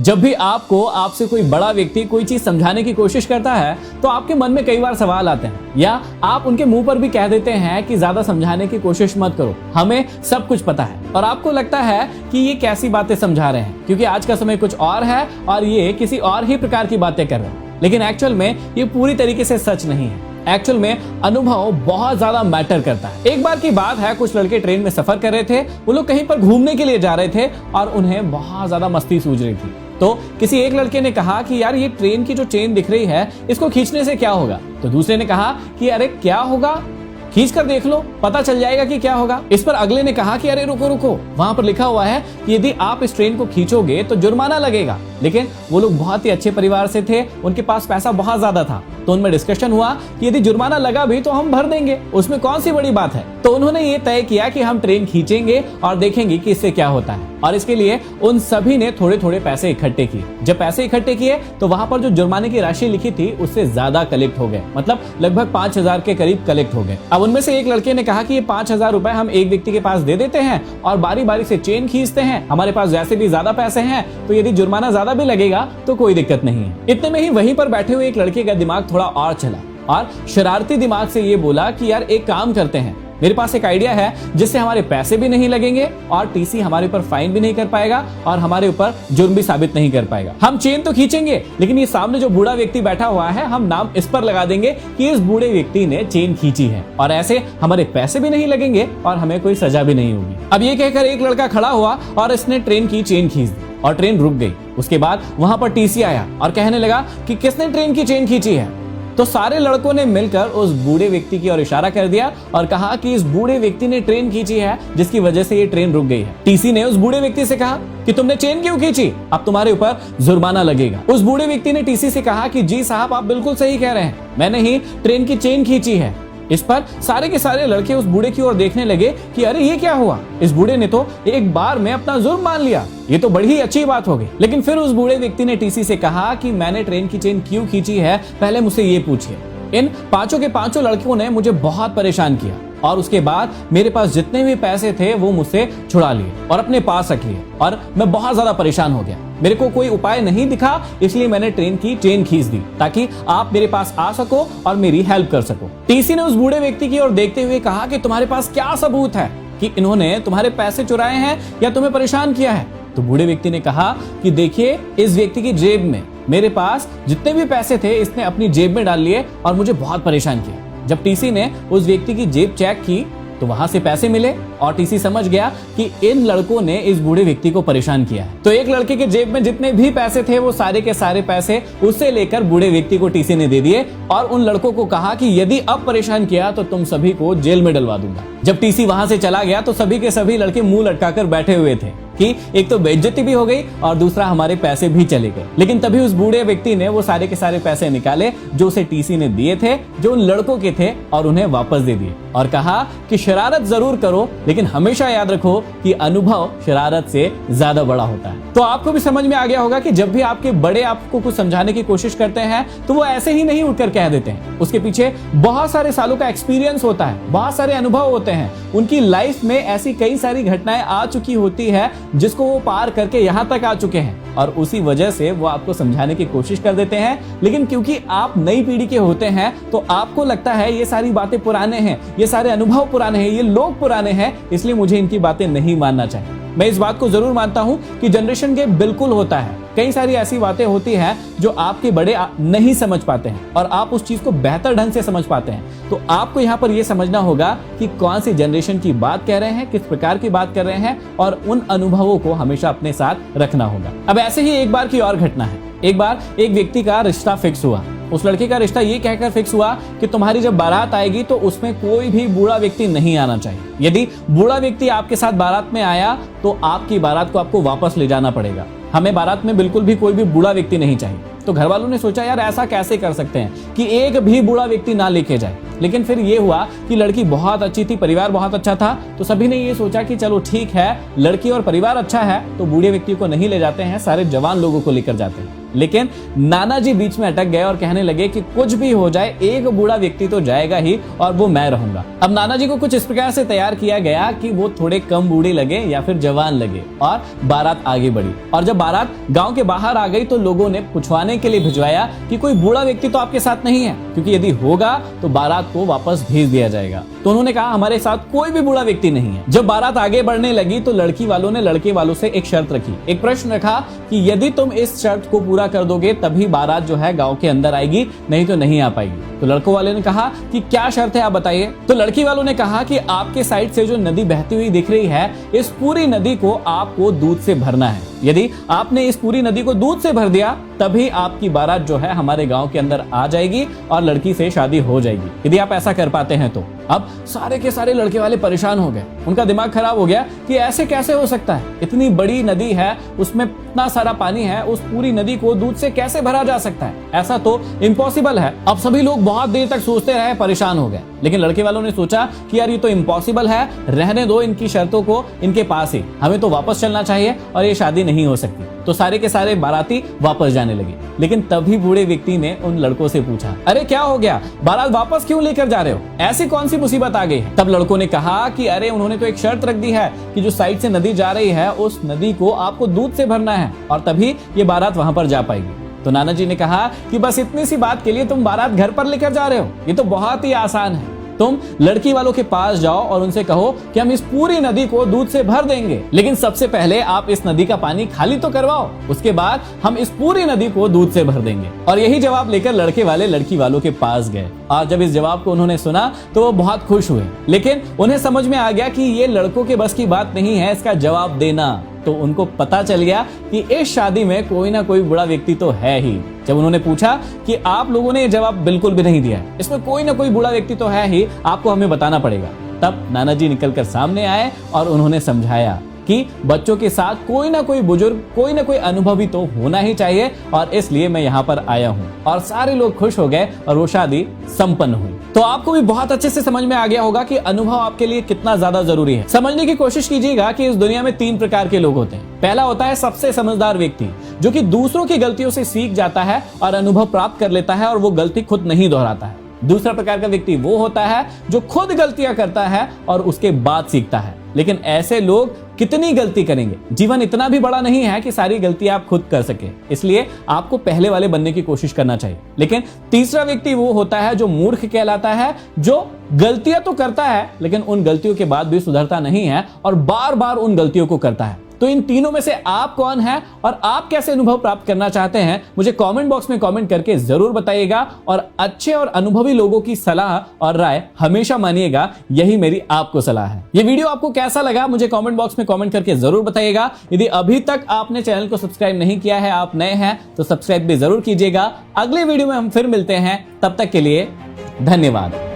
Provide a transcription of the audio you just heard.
जब भी आपसे कोई बड़ा व्यक्ति कोई चीज समझाने की कोशिश करता है तो आपके मन में कई बार सवाल आते हैं, या आप उनके मुंह पर भी कह देते हैं कि ज्यादा समझाने की कोशिश मत करो, हमें सब कुछ पता है। और आपको लगता है कि ये कैसी बातें समझा रहे हैं, क्योंकि आज का समय कुछ और है और ये किसी और ही प्रकार की बातें कर रहे हैं। लेकिन एक्चुअल में ये पूरी तरीके से सच नहीं है। एक्चुअल में अनुभव बहुत ज्यादा मैटर करता है। एक बार की बात है, कुछ लड़के ट्रेन में सफर कर रहे थे। वो लोग कहीं पर घूमने के लिए जा रहे थे और उन्हें बहुत ज्यादा मस्ती सूझ रही थी। तो किसी एक लड़के ने कहा कि यार ये ट्रेन की जो चेन दिख रही है इसको खींचने से क्या होगा। तो दूसरे ने कहा कि अरे क्या होगा, खींच कर देख लो, पता चल जाएगा कि क्या होगा। इस पर अगले ने कहा कि अरे रुको रुको, वहां पर लिखा हुआ है कि यदि आप इस ट्रेन को खींचोगे तो जुर्माना लगेगा। लेकिन वो लोग बहुत ही अच्छे परिवार से थे, उनके पास पैसा बहुत ज्यादा था। तो उनमें डिस्कशन हुआ कि यदि जुर्माना लगा भी तो हम भर देंगे, उसमें कौन सी बड़ी बात है। तो उन्होंने ये तय किया कि हम ट्रेन खींचेंगे और देखेंगे कि इससे क्या होता है। और इसके लिए उन सभी ने थोड़े थोड़े पैसे इकट्ठे किए। जब पैसे इकट्ठे किए तो वहां पर जो जुर्माने की राशि लिखी थी उससे ज्यादा कलेक्ट हो गए, मतलब लगभग 5,000 के करीब कलेक्ट हो गए। अब उनमें से एक लड़के ने कहा कि ये 5,000 रुपए हम एक व्यक्ति के पास दे देते हैं और बारी बारी से चेन खींचते हैं। हमारे पास वैसे भी ज्यादा पैसे हैं, तो यदि जुर्माना ज्यादा भी लगेगा तो कोई दिक्कत नहीं है। इतने में ही वहीं पर बैठे हुए एक लड़के का दिमाग थोड़ा और चला और शरारती दिमाग से ये बोला कि यार एक काम करते हैं, मेरे पास एक आइडिया है जिससे हमारे पैसे भी नहीं लगेंगे और टीसी हमारे ऊपर फाइन भी नहीं कर पाएगा और हमारे ऊपर जुर्म भी साबित नहीं कर पाएगा। हम चेन तो खींचेंगे, लेकिन ये सामने जो बूढ़ा व्यक्ति बैठा हुआ है हम नाम इस पर लगा देंगे कि इस बूढ़े व्यक्ति ने चेन खींची है, और ऐसे हमारे पैसे भी नहीं लगेंगे और हमें कोई सजा भी नहीं होगी। अब ये कहकर एक लड़का खड़ा हुआ और इसने ट्रेन की चेन खींच दी और ट्रेन रुक गई। उसके बाद वहां पर टीसी आया और कहने लगा कि किसने ट्रेन की चेन खींची है। तो सारे लड़कों ने मिलकर उस बूढ़े व्यक्ति की ओर इशारा कर दिया और कहा कि इस बूढ़े व्यक्ति ने ट्रेन खींची है जिसकी वजह से ये ट्रेन रुक गई है। टीसी ने उस बूढ़े व्यक्ति से कहा कि तुमने चेन क्यों खींची, अब तुम्हारे ऊपर जुर्माना लगेगा। उस बूढ़े व्यक्ति ने टीसी से कहा कि जी साहब, आप बिल्कुल सही कह रहे हैं, मैंने ही ट्रेन की चेन खींची है। इस पर सारे के सारे लड़के उस बूढ़े की ओर देखने लगे कि अरे ये क्या हुआ, इस बूढ़े ने तो एक बार में अपना जुर्म मान लिया, ये तो बड़ी ही अच्छी बात हो गई। लेकिन फिर उस बूढ़े व्यक्ति ने टीसी से कहा कि मैंने ट्रेन की चेन क्यों खींची है, पहले मुझसे ये पूछिए। इन पांचों के पांचों लड़कियों ने मुझे बहुत परेशान किया और उसके बाद मेरे पास जितने भी पैसे थे वो मुझसे छुड़ा लिए और अपने पास रख लिए और मैं बहुत ज्यादा परेशान हो गया। मेरे को कोई उपाय नहीं दिखा, इसलिए मैंने ट्रेन की चेन खींच दी ताकि आप मेरे पास आ सको और मेरी हेल्प कर सको। टीसी ने उस बूढ़े व्यक्ति की ओर देखते हुए कहा कि तुम्हारे पास क्या सबूत है कि इन्होंने तुम्हारे पैसे चुराए हैं या तुम्हें परेशान किया है। तो बूढ़े व्यक्ति ने कहा कि देखिए, इस व्यक्ति की जेब में मेरे पास जितने भी पैसे थे इसने अपनी जेब में डाल लिए और मुझे बहुत परेशान किया। जब टीसी ने उस व्यक्ति की जेब चेक की तो वहां से पैसे मिले और टीसी समझ गया कि इन लड़कों ने इस बूढ़े व्यक्ति को परेशान किया है। तो एक लड़के के जेब में जितने भी पैसे थे वो सारे के सारे पैसे उससे लेकर बूढ़े व्यक्ति को टीसी ने दे दिए और उन लड़कों को कहा कि यदि अब परेशान किया तो तुम सभी को जेल में डलवा दूंगा। जब टीसी वहां से चला गया तो सभी के सभी लड़के मुंह लटकाकर बैठे हुए थे कि एक तो बेइज्जती भी हो गई और दूसरा हमारे पैसे भी चले गए। लेकिन तभी उस बूढ़े व्यक्ति ने वो सारे के सारे पैसे निकाले जो उसे टीसी ने दिए थे, जो उन लड़कों के थे, और उन्हें वापस दे दिए और कहा कि शरारत जरूर करो लेकिन हमेशा याद रखो कि अनुभव शरारत से ज्यादा बड़ा होता है। तो आपको भी समझ में आ गया होगा कि जब भी आपके बड़े आपको कुछ समझाने की कोशिश करते हैं तो वो ऐसे ही नहीं उठकर कह देते हैं। उसके पीछे बहुत सारे सालों का एक्सपीरियंस होता है, बहुत सारे अनुभव होते हैं, उनकी लाइफ में ऐसी कई सारी घटनाएं आ चुकी होती है जिसको वो पार करके यहाँ तक आ चुके हैं और उसी वजह से वो आपको समझाने की कोशिश कर देते हैं। लेकिन क्योंकि आप नई पीढ़ी के होते हैं तो आपको लगता है ये सारी बातें पुराने हैं, ये सारे अनुभव पुराने हैं, ये लोग पुराने हैं, इसलिए मुझे इनकी बातें नहीं मानना चाहिए। मैं इस बात को जरूर मानता हूं कि जनरेशन गैप बिल्कुल होता है। कई सारी ऐसी बातें होती हैं जो आपके बड़े नहीं समझ पाते हैं और आप उस चीज को बेहतर ढंग से समझ पाते हैं। तो आपको यहाँ पर यह समझना होगा कि कौन सी जनरेशन की बात कह रहे हैं, किस प्रकार की बात कर रहे हैं, और उन अनुभवों को हमेशा अपने साथ रखना होगा। अब ऐसे ही एक बार की और घटना है। एक बार एक व्यक्ति का रिश्ता फिक्स हुआ। उस लड़के का रिश्ता ये कहकर फिक्स हुआ कि तुम्हारी जब बारात आएगी तो उसमें कोई भी बूढ़ा व्यक्ति नहीं आना चाहिए। यदि बूढ़ा व्यक्ति आपके साथ बारात में आया तो आपकी बारात को आपको वापस ले जाना पड़ेगा। हमें बारात में बिल्कुल भी कोई भी बूढ़ा व्यक्ति नहीं चाहिए। तो घर वालों ने सोचा यार ऐसा कैसे कर सकते हैं कि एक भी बूढ़ा व्यक्ति ना लेके जाए। लेकिन फिर ये हुआ कि लड़की बहुत अच्छी थी, परिवार बहुत अच्छा था, तो सभी ने ये सोचा कि चलो ठीक है, लड़की और परिवार अच्छा है तो बूढ़े व्यक्ति को नहीं ले जाते हैं, सारे जवान लोगों को लेकर जाते हैं। लेकिन नाना जी बीच में अटक गए और कहने लगे कि कुछ भी हो जाए, एक बूढ़ा व्यक्ति तो जाएगा ही और वो मैं रहूंगा। अब नाना जी को कुछ इस प्रकार से तैयार किया गया कि वो थोड़े कम बूढ़े लगे या फिर जवान लगे और बारात आगे बढ़ी। और जब बारात गांव के बाहर आ गई तो लोगों ने पूछवाने के लिए भिजवाया कि कोई बूढ़ा व्यक्ति तो आपके साथ नहीं है, क्योंकि यदि होगा तो बारात को वापस भेज दिया जाएगा। तो उन्होंने कहा हमारे साथ कोई भी बूढ़ा व्यक्ति नहीं है। जब बारात आगे बढ़ने लगी तो लड़की वालों ने लड़के वालों से एक शर्त रखी, एक प्रश्न रखा कि यदि तुम इस शर्त को पूरा कर दोगे तभी बारात जो है गांव के अंदर आएगी, नहीं तो नहीं आ पाएगी। तो लड़कों वाले ने कहा कि क्या शर्त है आप बताइए। तो लड़की वालों ने कहा कि आपके साइड से जो नदी बहती हुई दिख रही है, इस पूरी नदी को आपको दूध से भरना है। यदि आपने इस पूरी नदी को दूध से भर दिया तभी आपकी बारात जो है हमारे गांव के अंदर आ जाएगी और लड़की से शादी हो जाएगी, यदि आप ऐसा कर पाते हैं तो। अब सारे के सारे लड़के वाले परेशान हो गए, उनका दिमाग खराब हो गया कि ऐसे कैसे हो सकता है, इतनी बड़ी नदी है, उसमें इतना सारा पानी है, उस पूरी नदी को दूध से कैसे भरा जा सकता है, ऐसा तो इम्पॉसिबल है। अब सभी लोग बहुत देर तक सोचते रहे, परेशान हो गए। लेकिन लड़के वालों ने सोचा कि यार ये तो इम्पॉसिबल है, रहने दो इनकी शर्तों को इनके पास ही, हमें तो वापस चलना चाहिए और ये शादी नहीं हो सकती। तो सारे के सारे बाराती वापस जाने लगे। लेकिन तभी बूढ़े व्यक्ति ने उन लड़कों से पूछा, अरे क्या हो गया, बारात वापस क्यों लेकर जा रहे हो, ऐसी कौन सी मुसीबत आ गई है? तब लड़कों ने कहा कि अरे उन्होंने तो एक शर्त रख दी है कि जो साइड से नदी जा रही है उस नदी को आपको दूध से भरना है और तभी ये बारात वहां पर जा पाएगी। तो नाना जी ने कहा कि बस इतनी सी बात के लिए तुम बारात घर पर लेकर जा रहे हो, ये तो बहुत ही आसान है। तुम लड़की वालों के पास जाओ और उनसे कहो कि हम इस पूरी नदी को दूध से भर देंगे, लेकिन सबसे पहले आप इस नदी का पानी खाली तो करवाओ, उसके बाद हम इस पूरी नदी को दूध से भर देंगे। और यही जवाब लेकर लड़के वाले लड़की वालों के पास गए और जब इस जवाब को उन्होंने सुना तो वो बहुत खुश हुए। लेकिन उन्हें समझ में आ गया कि ये लड़कों के बस की बात नहीं है इसका जवाब देना। तो उनको पता चल गया कि इस शादी में कोई ना कोई बूढ़ा व्यक्ति तो है ही। जब उन्होंने पूछा कि आप लोगों ने ये जवाब बिल्कुल भी नहीं दिया है, इसमें कोई ना कोई बूढ़ा व्यक्ति तो है ही, आपको हमें बताना पड़ेगा। तब नाना जी निकलकर सामने आए और उन्होंने समझाया कि बच्चों के साथ कोई ना कोई बुजुर्ग, कोई ना कोई अनुभवी तो होना ही चाहिए और इसलिए मैं यहाँ पर आया हूँ। और सारे लोग खुश हो गए और वो शादी संपन्न हुई। तो आपको भी बहुत अच्छे से समझ में आ गया होगा कि अनुभव आपके लिए कितना ज्यादा जरूरी है। समझने की कोशिश कीजिएगा कि इस दुनिया में 3 प्रकार के लोग होते हैं। पहला होता है सबसे समझदार व्यक्ति, जो कि दूसरों की गलतियों से सीख जाता है और अनुभव प्राप्त कर लेता है और वो गलती खुद नहीं दोहराता है। दूसरा प्रकार का व्यक्ति वो होता है जो खुद गलतियां करता है और उसके बाद सीखता है। लेकिन ऐसे लोग कितनी गलती करेंगे, जीवन इतना भी बड़ा नहीं है कि सारी गलतियां आप खुद कर सके, इसलिए आपको पहले वाले बनने की कोशिश करना चाहिए। लेकिन तीसरा व्यक्ति वो होता है जो मूर्ख कहलाता है, जो गलतियां तो करता है लेकिन उन गलतियों के बाद भी सुधरता नहीं है और बार बार उन गलतियों को करता है। तो इन तीनों में से आप कौन है और आप कैसे अनुभव प्राप्त करना चाहते हैं, मुझे कमेंट बॉक्स में कमेंट करके जरूर बताइएगा। और अच्छे और अनुभवी लोगों की सलाह और राय हमेशा मानिएगा, यही मेरी आपको सलाह है। ये वीडियो आपको कैसा लगा मुझे कमेंट बॉक्स में कमेंट करके जरूर बताइएगा। यदि अभी तक आपने चैनल को सब्सक्राइब नहीं किया है, आप नए हैं तो सब्सक्राइब भी जरूर कीजिएगा। अगले वीडियो में हम फिर मिलते हैं, तब तक के लिए धन्यवाद।